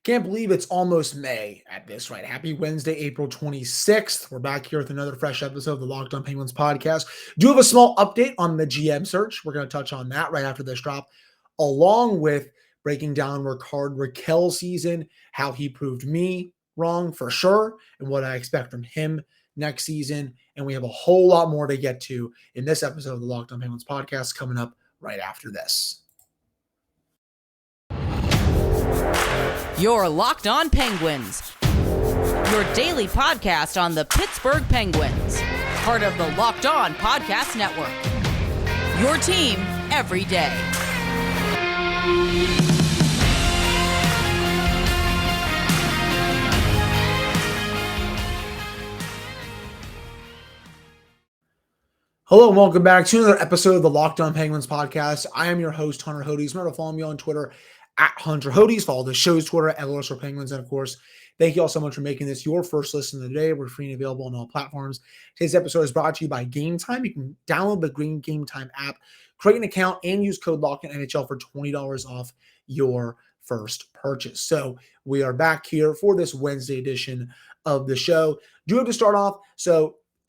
Can't believe it's almost May at this rate. Happy Wednesday, April 26th. We're back here with another fresh episode of the Locked On Penguins podcast. Do have a small update on the GM search. We're going to touch on that right after this drop, along with breaking down Rickard Rakell season, how he proved me wrong for sure, and what I expect from him next season. And we have a whole lot more to get to in this episode of the Locked On Penguins podcast coming up right after this. You're Locked On Penguins, your daily podcast on the Pittsburgh Penguins, part of the Locked On Podcast Network, your team every day. Hello and welcome back to another episode of the Locked On Penguins podcast. I am your host, Hunter Hodes. Remember to follow me on Twitter at Hunter Hodes. Follow the show's Twitter at LHD Penguins. And of course, thank you all so much for making this your first listen of the day. We're free and available on all platforms. Today's episode is brought to you by Game Time. You can download the Green Game Time app, create an account, and use code LOCKEDONNHL for $20 off your first purchase. So we are back here for this Wednesday edition of the show. Do have to start off.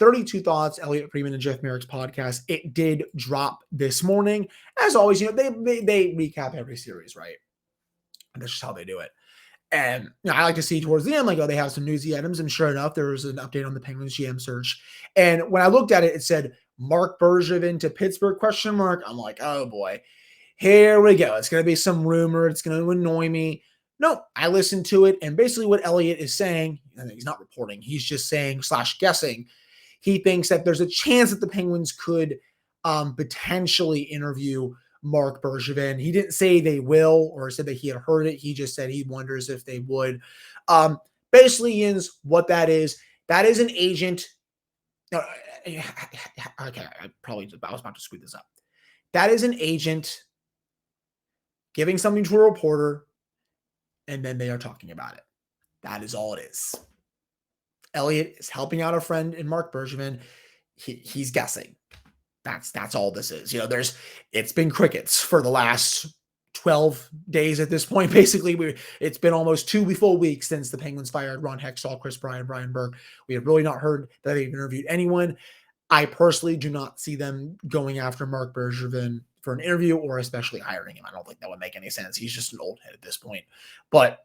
32 Thoughts, Elliotte Friedman and Jeff Merrick's podcast. It did drop this morning. As always, they recap every series, right? And that's just how they do it. And I like to see towards the end, they have some newsy items. And sure enough, there was an update on the Penguins GM search. And when I looked at it, it said Marc Bergevin to Pittsburgh ? I'm like, oh boy, here we go. It's going to be some rumor. It's going to annoy me. No, I listened to it. And basically what Elliotte is saying, he's not reporting, he's just saying / guessing. He thinks that there's a chance that the Penguins could potentially interview Marc Bergevin. He didn't say they will or said that he had heard it. He just said he wonders if they would. Basically, Jens, what that is an agent. Okay, I was about to screw this up. That is an agent giving something to a reporter, and then they are talking about it. That is all it is. Elliotte is helping out a friend in Marc Bergevin. He's guessing. That's all this is. It's been crickets for the last 12 days at this point. Basically, it's been almost 2 full weeks since the Penguins fired Ron Hextall, Chris Bryan, Brian Burke. We have really not heard that they've interviewed anyone. I personally do not see them going after Marc Bergevin for an interview or especially hiring him. I don't think that would make any sense. He's just an old head at this point. But,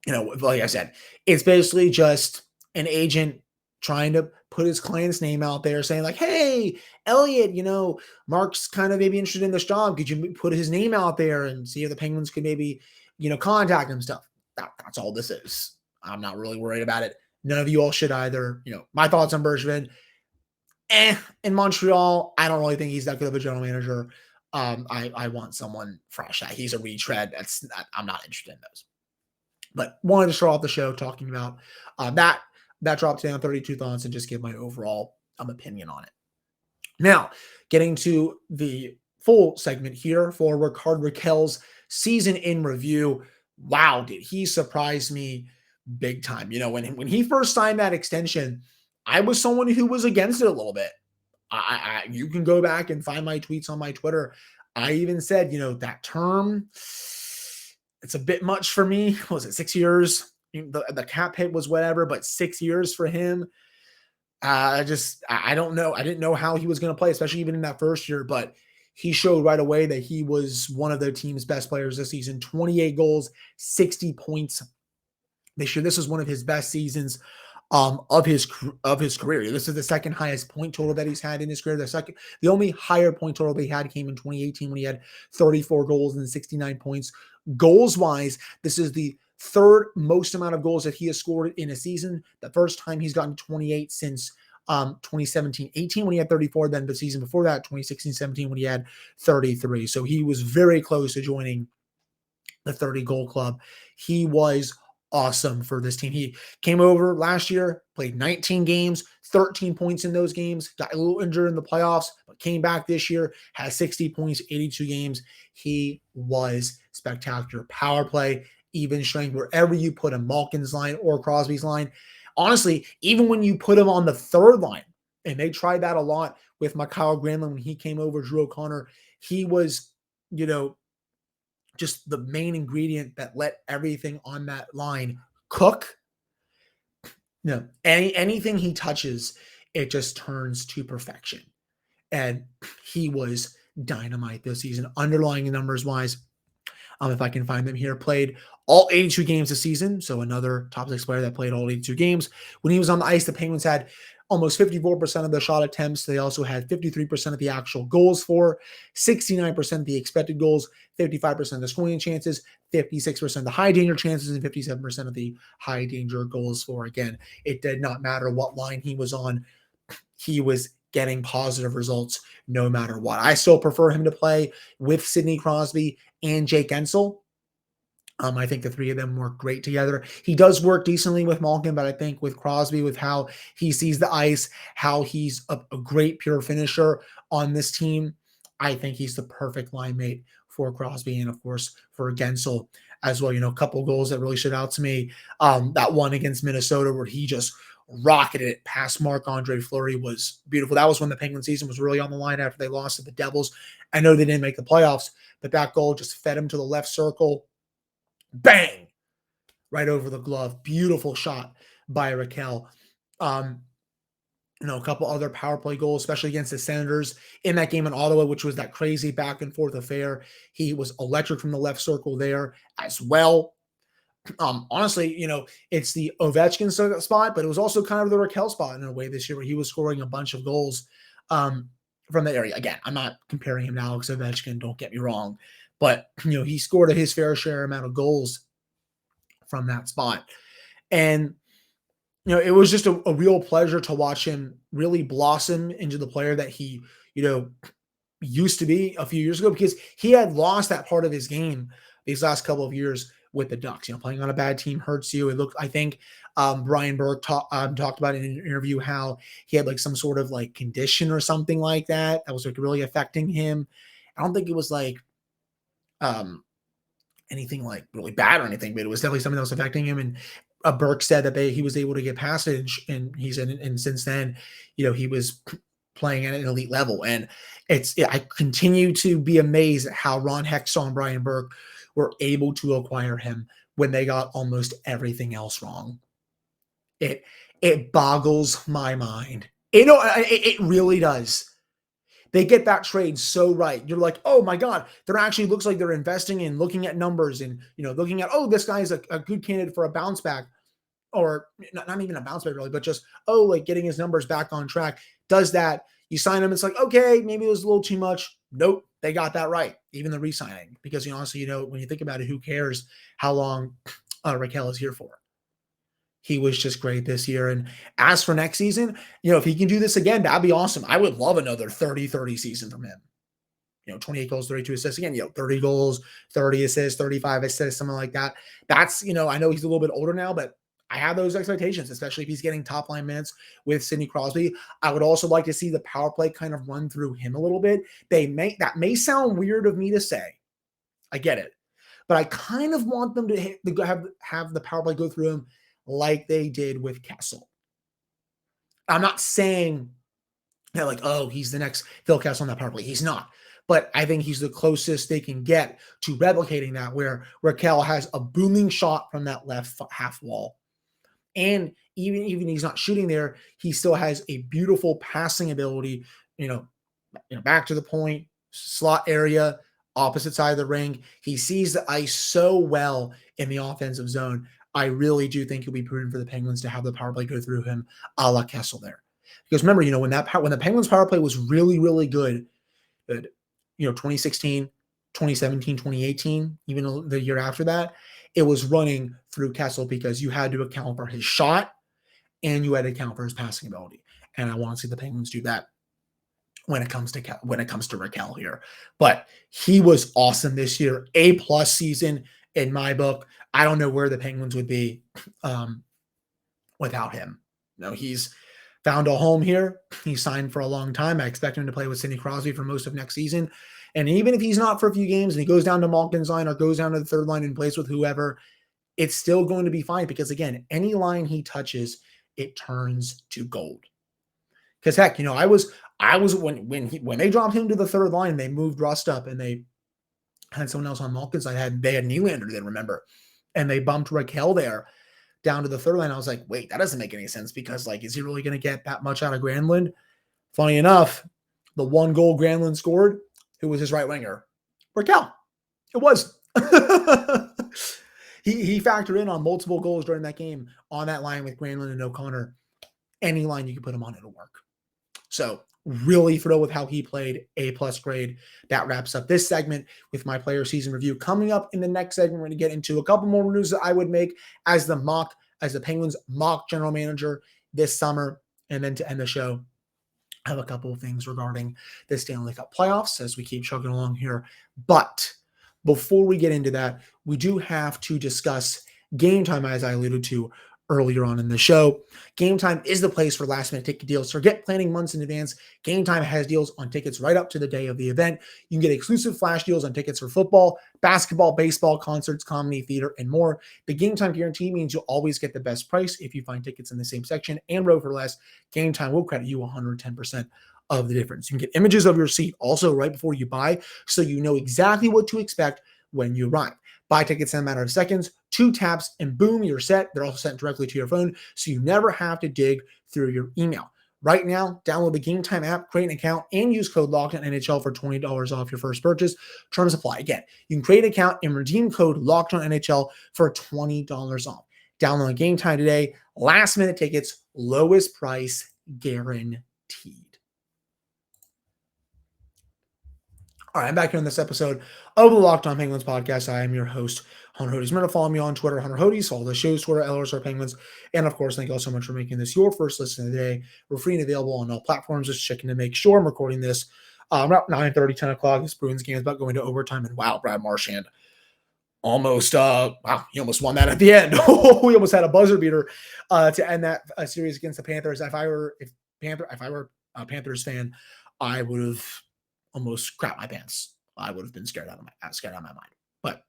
like I said, it's basically just an agent trying to put his client's name out there saying hey, Elliotte, Mark's kind of maybe interested in this job. Could you put his name out there and see if the Penguins could maybe, contact him stuff? That's all this is. I'm not really worried about it. None of you all should either. My thoughts on Bergevin. In Montreal, I don't really think he's that good of a general manager. I want someone fresh. He's a retread. I'm not interested in those. But wanted to start off the show talking about that dropped down 32 Thoughts and just give my overall opinion on it. Now, getting to the full segment here for Rickard Rakell's season in review. Wow, did he surprise me big time. When he first signed that extension, I was someone who was against it a little bit. You can go back and find my tweets on my Twitter. I even said, that term, it's a bit much for me. What was it 6 years? The cap hit was whatever, but 6 years for him. I don't know. I didn't know how he was going to play, especially even in that first year, but he showed right away that he was one of the team's best players this season. 28 goals, 60 points this year. This was one of his best seasons of his career. This is the second highest point total that he's had in his career. The only higher point total they had came in 2018 when he had 34 goals and 69 points. Goals wise, this is the third most amount of goals that he has scored in a season. The first time he's gotten 28 since 2017-18 when he had 34. Then the season before that, 2016-17 when he had 33. So he was very close to joining the 30 goal club. He was awesome for this team. He came over last year, played 19 games, 13 points in those games, got a little injured in the playoffs, but came back this year, has 60 points, 82 games. He was spectacular. Power play, even strength, wherever you put him, Malkin's line or Crosby's line. Honestly, even when you put him on the third line, and they tried that a lot with Mikael Granlund when he came over, Drew O'Connor, he was, just the main ingredient that let everything on that line cook. Anything he touches, it just turns to perfection. And he was dynamite this season, underlying numbers wise. If I can find them here, played all 82 games this season. So another top 6 player that played all 82 games. When he was on the ice, the Penguins had almost 54% of the shot attempts. They also had 53% of the actual goals for, 69% of the expected goals, 55% of the scoring chances, 56% of the high danger chances, and 57% of the high danger goals for. Again, it did not matter what line he was on. He was getting positive results no matter what. I still prefer him to play with Sidney Crosby and Jake Ensel. I think the three of them work great together. He does work decently with Malkin, but I think with Crosby, with how he sees the ice, how he's a great pure finisher on this team, I think he's the perfect line mate for Crosby and, of course, for Gensel as well. A couple goals that really stood out to me. That one against Minnesota where he just rocketed it past Marc-Andre Fleury was beautiful. That was when the Penguin season was really on the line after they lost to the Devils. I know they didn't make the playoffs, but that goal just fed him to the left circle. Bang! Right over the glove. Beautiful shot by Rakell. A couple other power play goals, especially against the Senators in that game in Ottawa, which was that crazy back and forth affair. He was electric from the left circle there as well. Honestly, it's the Ovechkin spot, but it was also kind of the Rakell spot in a way this year where he was scoring a bunch of goals from that area. Again, I'm not comparing him to Alex Ovechkin, don't get me wrong, but he scored his fair share amount of goals from that spot. And it was just a real pleasure to watch him really blossom into the player that he, used to be a few years ago, because he had lost that part of his game these last couple of years with the Ducks. Playing on a bad team hurts you. It looked, I think, Brian Burke talked about in an interview how he had like some sort of like condition or something like that was like really affecting him. I don't think it was like anything like really bad or anything, but it was definitely something that was affecting him. And Burke said that he was able to get past it, and he said, and since then, he was playing at an elite level. And I continue to be amazed at how Ron Hextall and Brian Burke were able to acquire him when they got almost everything else wrong. It boggles my mind. It really does. They get that trade so right. You're like, oh my God, there actually looks like they're investing in looking at numbers and, looking at, oh, this guy is a good candidate for a bounce back, or not even a bounce back really, but just, like getting his numbers back on track. Does that. You sign him. It's like, okay, maybe it was a little too much. Nope. They got that right. Even the re-signing, because, honestly, when you think about it, who cares how long Rakell is here for? He was just great this year. And as for next season, if he can do this again, that'd be awesome. I would love another 30-30 season from him. 28 goals, 32 assists. Again, 30 goals, 30 assists, 35 assists, something like that. That's, I know he's a little bit older now, but I have those expectations, especially if he's getting top line minutes with Sidney Crosby. I would also like to see the power play kind of run through him a little bit. That may sound weird of me to say. I get it. But I kind of want them to have the power play go through him like they did with Kessel. I'm not saying that like, oh, he's the next Phil Kessel on that power play. He's not. But I think he's the closest they can get to replicating that, where Rakell has a booming shot from that left half wall. And even he's not shooting there, he still has a beautiful passing ability, back to the point, slot area, opposite side of the ring. He sees the ice so well in the offensive zone. I really do think it'll be prudent for the Penguins to have the power play go through him a la Kessel there. Because remember, when the Penguins power play was really, really good, 2016, 2017, 2018, even the year after that, it was running through Kessel because you had to account for his shot and you had to account for his passing ability. And I want to see the Penguins do that when it comes to Rakell here. But he was awesome this year. A+ season in my book. I don't know where the Penguins would be without him. He's found a home here. He signed for a long time. I expect him to play with Sidney Crosby for most of next season. And even if he's not for a few games and he goes down to Malkin's line or goes down to the third line and plays with whoever, it's still going to be fine because, again, any line he touches, it turns to gold. Because heck, I was when they dropped him to the third line, they moved Rust up and they had someone else on Malkin's side. They had Nylander, then remember, and they bumped Rakell there down to the third line. I was like, wait, that doesn't make any sense because, like, is he really going to get that much out of Granlund? Funny enough, the one goal Granlund scored, who was his right winger? Rakell. It was. He factored in on multiple goals during that game on that line with Granlund and O'Connor. Any line you can put him on, it'll work. So really thrilled with how he played. A+ grade. That wraps up this segment with my player season review. Coming up in the next segment, we're going to get into a couple more news that I would make as the Penguins mock general manager this summer. And then to end the show, I have a couple of things regarding the Stanley Cup playoffs as we keep chugging along here. But before we get into that, we do have to discuss Game Time, as I alluded to earlier on in the show. Game Time is the place for last-minute ticket deals. Forget planning months in advance. Game Time has deals on tickets right up to the day of the event. You can get exclusive flash deals on tickets for football, basketball, baseball, concerts, comedy, theater, and more. The Game Time guarantee means you'll always get the best price if you find tickets in the same section and row for less. Game Time will credit you 110% of the difference. You can get images of your seat also right before you buy, so you know exactly what to expect when you arrive. Buy tickets in a matter of seconds, 2 taps, and boom, you're set. They're also sent directly to your phone, so you never have to dig through your email. Right now, download the Game Time app, create an account, and use code LOCKEDONNHL for $20 off your first purchase. Terms apply. Again, you can create an account and redeem code LOCKEDONNHL for $20 off. Download Game Time today. Last minute tickets, lowest price guaranteed. All right, I'm back here on this episode of the Locked On Penguins podcast. I am your host, Hunter Hodes. Remember to follow me on Twitter, Hunter Hodes, follow the show's Twitter, LHD Penguins. And of course, thank you all so much for making this your first listen of the day. We're free and available on all platforms. Just checking to make sure I'm recording this about 9:30, 10 o'clock. This Bruins game is about going to overtime. And wow, Brad Marchand almost, he almost won that at the end. We almost had a buzzer beater to end that series against the Panthers. If I were a Panthers fan, I would have almost crap my pants. I would have been scared out of my mind. But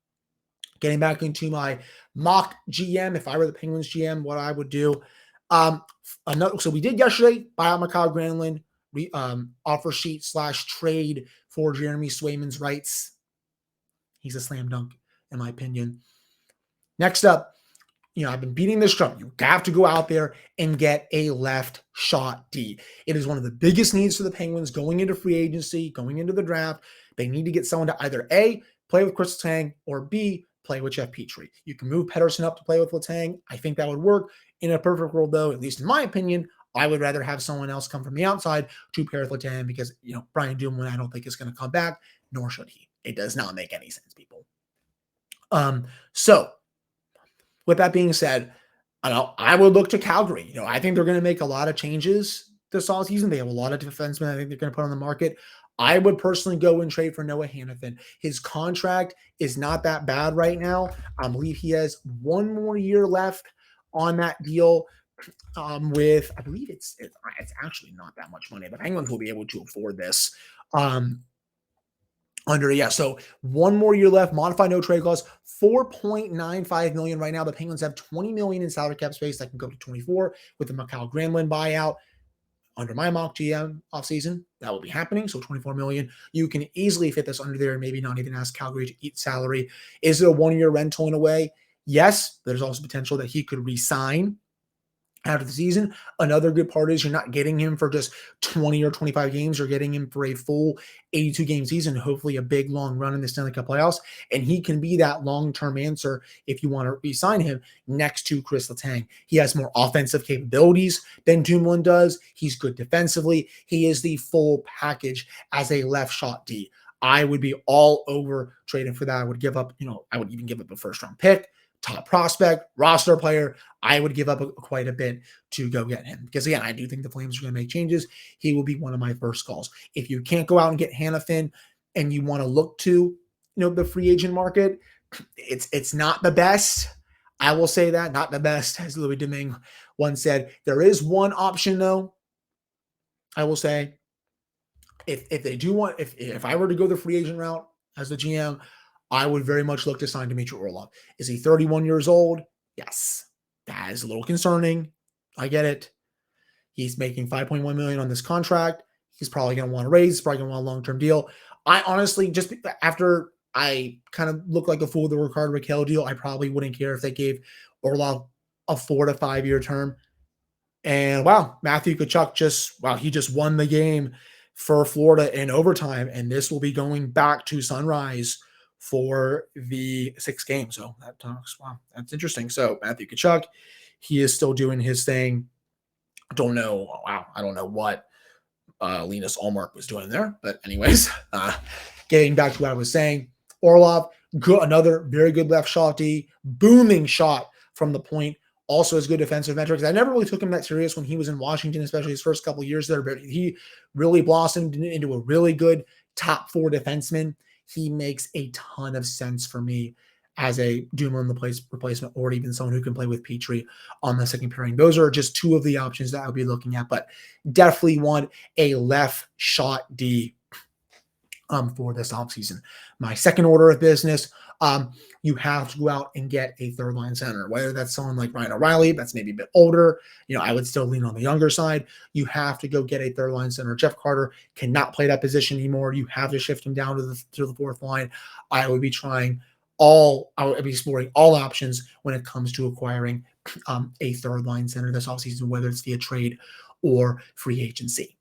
getting back into my mock GM, if I were the Penguins GM, what I would do. So we did yesterday buy out Ricard Rakell, offer sheet / trade for Jeremy Swayman's rights. He's a slam dunk, in my opinion. Next up, I've been beating this drum. You have to go out there and get a left shot D. It is one of the biggest needs for the Penguins going into free agency, going into the draft. They need to get someone to either A, play with Chris Letang, or B, play with Jeff Petrie. You can move Pettersson up to play with Letang. I think that would work. In a perfect world, though, at least in my opinion, I would rather have someone else come from the outside to pair with Letang because, Brian Dumoulin, I don't think is going to come back, nor should he. It does not make any sense, people. So with that being said, I would look to Calgary. I think they're going to make a lot of changes this offseason. They have a lot of defensemen I think they're going to put on the market. I would personally go and trade for Noah Hanifin. His contract is not that bad right now. I believe he has one more year left on that deal with, I believe it's actually not that much money. The Penguins will be able to afford this. So one more year left, modified no trade clause, $4.95 million right now. The Penguins have $20 million in salary cap space that can go to 24 with the Mikhail Granlund buyout. Under my mock GM offseason, that will be happening. So $24 million. You can easily fit this under there and maybe not even ask Calgary to eat salary. Is it a one-year rental in a way? Yes. There's also potential that he could re-sign after the season. Another good part is you're not getting him for just 20 or 25 games. You're getting him for a full 82-game season, hopefully a big, long run in the Stanley Cup playoffs. And he can be that long-term answer if you want to re-sign him next to Chris Letang. He has more offensive capabilities than Dumoulin does. He's good defensively. He is the full package as a left shot D. I would be all over trading for that. I would give up, I would even give up a first-round pick. Top prospect, roster player, I would give up quite a bit to go get him. Because again, I do think the Flames are going to make changes. He will be one of my first calls. If you can't go out and get Hanifin and you want to look to, the free agent market, it's not the best. I will say that, not the best, as Louis Domingue once said. There is one option though. I will say, if they do want, if I were to go the free agent route as the GM, I would very much look to sign Dmitry Orlov. Is he 31 years old? Yes. That is a little concerning. I get it. He's making $5.1 million on this contract. He's probably going to want a raise. He's probably going to want a long-term deal. I honestly, just after I kind of look like a fool with the Rickard Rakell deal. I probably wouldn't care if they gave Orlov a 4 to 5 year term. And wow, Matthew Tkachuk he just won the game for Florida in overtime. And this will be going back to Sunrise for the 6th game. So that's interesting. So Matthew Tkachuk, he is still doing his thing. I don't know what Linus Ullmark was doing there. But anyways, getting back to what I was saying, Orlov, another very good left shot D, booming shot from the point. Also has good defensive metrics. I never really took him that serious when he was in Washington, especially his first couple of years there, but he really blossomed into a really good top 4 defenseman. He makes a ton of sense for me as a Dumoulin replacement, or even someone who can play with Petrie on the second pairing. Those are just 2 of the options that I would be looking at, but definitely want a left shot D for this offseason. My second order of business, you have to go out and get a third line center, whether that's someone like Ryan O'Reilly, that's maybe a bit older. I would still lean on the younger side. You have to go get a third line center. Jeff Carter cannot play that position anymore. You have to shift him down to the 4th line. I would be exploring all options when it comes to acquiring a third line center this offseason, whether it's via trade or free agency.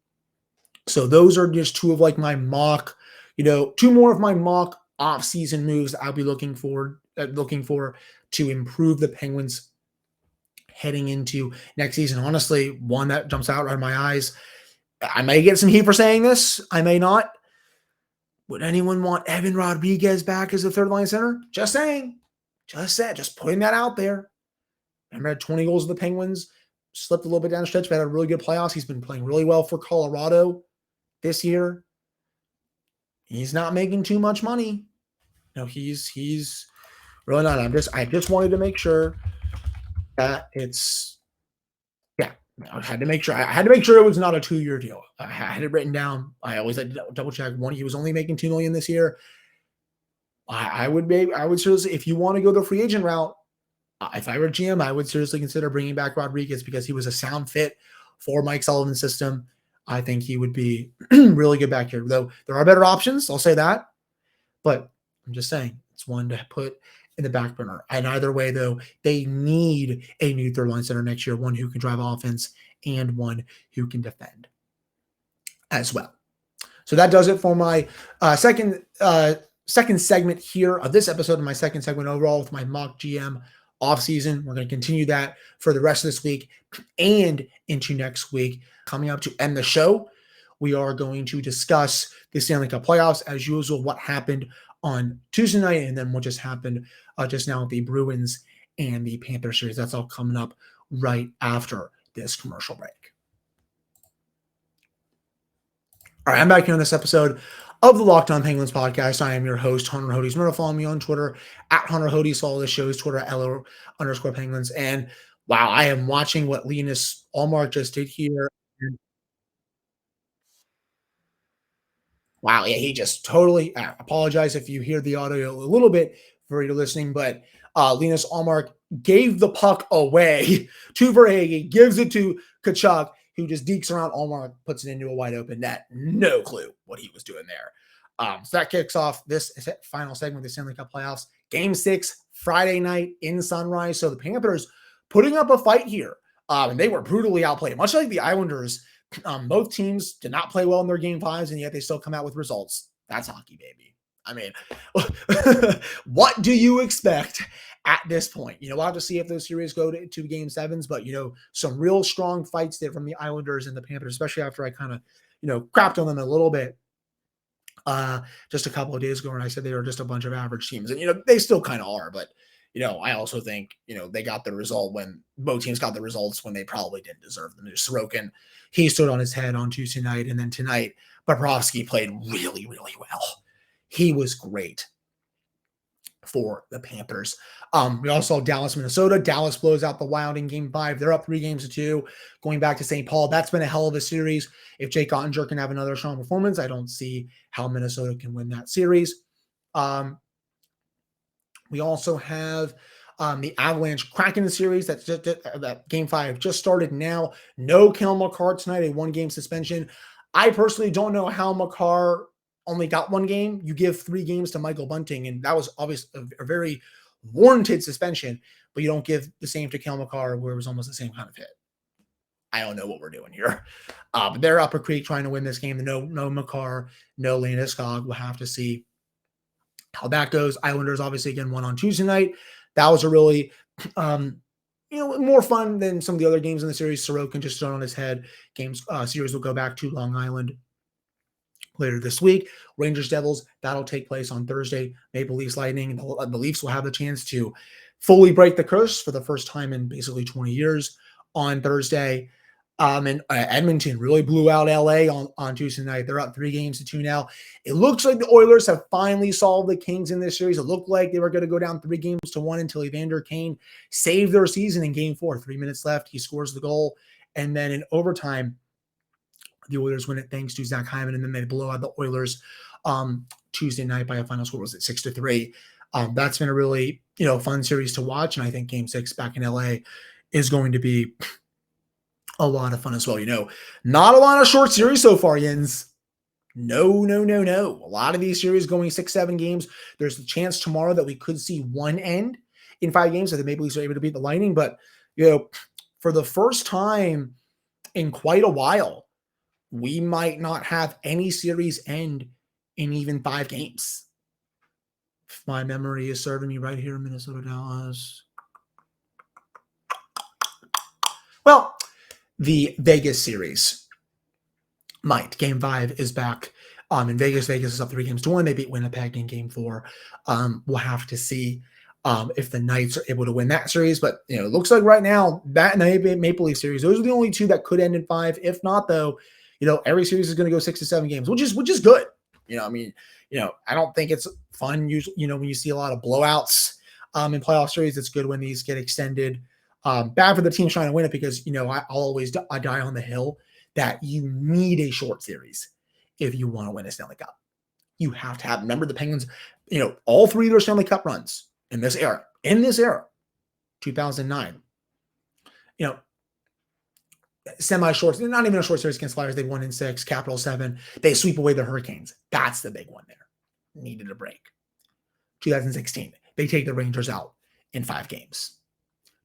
So those are just 2 of like my mock, 2 more of my mock off-season moves I'll be looking for to improve the Penguins heading into next season. Honestly, one that jumps out right in my eyes. I may get some heat for saying this. I may not. Would anyone want Evan Rodriguez back as a third line center? Just saying. Just putting that out there. Remember, had 20 goals with the Penguins. Slipped a little bit down the stretch, but had a really good playoffs. He's been playing really well for Colorado this year. He's not making too much money. He's really not. I just wanted to make sure that I had to make sure it was not a 2-year deal. I had it written down. I always had to double check. He was only making $2 million this year. I would seriously, if you want to go the free agent route, if I were GM, I would seriously consider bringing back Rodriguez because he was a sound fit for Mike Sullivan's system. I think he would be really good back here. Though there are better options, I'll say that. But I'm just saying, it's one to put in the back burner. And either way, though, they need a new third line center next year, one who can drive offense and one who can defend as well. So that does it for my second segment here of this episode, and my second segment overall with my mock GM offseason. We're going to continue that for the rest of this week and into next week. Coming up to end the show, we are going to discuss the Stanley Cup playoffs, as usual, what happened on Tuesday night, and then what just happened just now with the Bruins and the Panthers series. That's all coming up right after this commercial break. All right, I'm back here on this episode of the Locked On Penguins podcast. I am your host, Hunter Hodes. Remember to follow me on Twitter at Hunter Hodes. Follow the show's Twitter at @LO_Penguins. And wow, I am watching what Linus Ullmark just did here. Wow, yeah, he just totally apologize if you hear the audio a little bit for you listening, but Linus Ullmark gave the puck away to Verhaeghe, gives it to Tkachuk, who just dekes around Ullmark, puts it into a wide open net. No clue what he was doing there. So that kicks off this final segment of the Stanley Cup playoffs. Game 6, Friday night in Sunrise. So the Panthers putting up a fight here. And they were brutally outplayed, much like the Islanders. Both teams did not play well in their game 5s, and yet they still come out with results. That's hockey, baby. I mean, what do you expect at this point? We'll have to see if those series go to game 7s, but, some real strong fights there from the Islanders and the Panthers, especially after I kind of, crapped on them a little bit just a couple of days ago when I said they were just a bunch of average teams. And, they still kind of are, but, I also think, they got the result when both teams got the results when they probably didn't deserve them. Sorokin, he stood on his head on Tuesday night, and then tonight, Bobrovsky played really, really well. He was great for the Panthers. We also saw Dallas, Minnesota. Dallas blows out the Wild in game 5. They're up 3-2, going back to St. Paul. That's been a hell of a series. If Jake Ottinger can have another strong performance, I don't see how Minnesota can win that series. We also have the Avalanche Kraken series. That game 5 just started now. No Cale Makar tonight, a 1-game suspension. I personally don't know how Makar only got 1 game, you give 3 games to Michael Bunting, and that was obviously a very warranted suspension, but you don't give the same to Cale Makar, where it was almost the same kind of hit. I don't know what we're doing here. But they're Upper Creek trying to win this game. No Makar, no Landeskog. We'll have to see how that goes. Islanders obviously again won on Tuesday night. That was a really more fun than some of the other games in the series. Sorokin just stood on his head. Series will go back to Long Island later this week. Rangers Devils, that'll take place on Thursday. Maple Leafs Lightning. The Leafs will have the chance to fully break the curse for the first time in basically 20 years on Thursday. And Edmonton really blew out LA on Tuesday night. They're up 3-2 now. It looks like the Oilers have finally solved the Kings in this series. It looked like they were going to go down 3-1 until Evander Kane saved their season in Game 4. 3 minutes left. He scores the goal. And then in overtime, the Oilers win it thanks to Zach Hyman. And then they blow out the Oilers Tuesday night by a final score. Was it 6-3? That's been a really fun series to watch. And I think Game 6 back in LA is going to be a lot of fun as well. Not a lot of short series so far, Jens. No. A lot of these series going 6-7 games. There's a chance tomorrow that we could see one end in 5 games, so the Maple Leafs are able to beat the Lightning. But, for the first time in quite a while, we might not have any series end in even 5 games. If my memory is serving me right here in Minnesota, Dallas. Well, the Vegas series might. Game 5 is back in Vegas. Vegas is up 3-1. They beat Winnipeg in Game 4. We'll have to see if the Knights are able to win that series. But it looks like right now that and the Maple Leaf series, those are the only 2 that could end in 5. If not, though, every series is going to go 6 to 7 games, which is good. I don't think it's fun usually. When you see a lot of blowouts in playoff series, it's good when these get extended. Bad for the team trying to win it because, I die on the hill that you need a short series if you want to win a Stanley Cup. You have to have, remember the Penguins, all 3 of their Stanley Cup runs in this era, 2009, semi-short, not even a short series against Flyers. They won in 6, Capitals 7. They sweep away the Hurricanes. That's the big one there. Needed a break. 2016, they take the Rangers out in 5 games.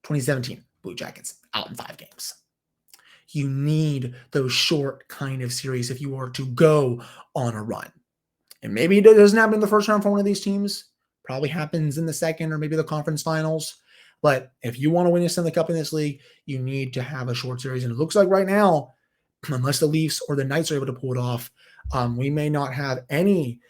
2017, Blue Jackets out in 5 games. You need those short kind of series if you are to go on a run. And maybe it doesn't happen in the first round for one of these teams. Probably happens in the second or maybe the conference finals. But if you want to win a Stanley Cup in this league, you need to have a short series. And it looks like right now, unless the Leafs or the Knights are able to pull it off, we may not have any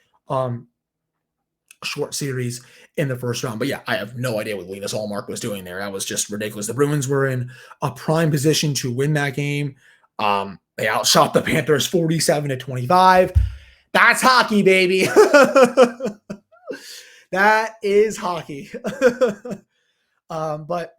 short series in the first round. But yeah, I have no idea what Linus Ullmark was doing there. That was just ridiculous. The Bruins were in a prime position to win that game. They outshot the Panthers 47-25. That's hockey, baby. That is hockey. But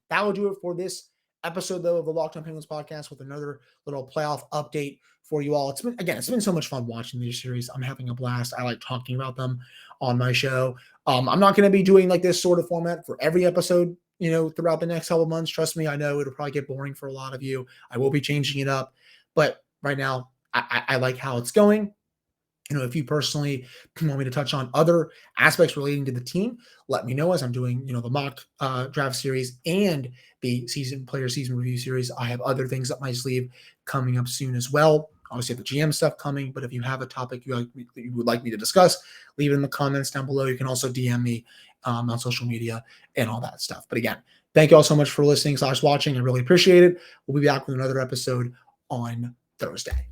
that will do it for this episode, though, of the Locked On Penguins podcast with another little playoff update for you all. It's been so much fun watching these series. I'm having a blast. I like talking about them on my show. I'm not going to be doing like this sort of format for every episode, throughout the next couple months. Trust me, I know it'll probably get boring for a lot of you. I will be changing it up, but right now I like how it's going. If you personally want me to touch on other aspects relating to the team, let me know as I'm doing, the mock draft series and the player season review series. I have other things up my sleeve coming up soon as well. Obviously, the GM stuff coming, but if you have a topic you would like me to discuss, leave it in the comments down below. You can also DM me on social media and all that stuff. But again, thank you all so much for listening / watching. I really appreciate it. We'll be back with another episode on Thursday.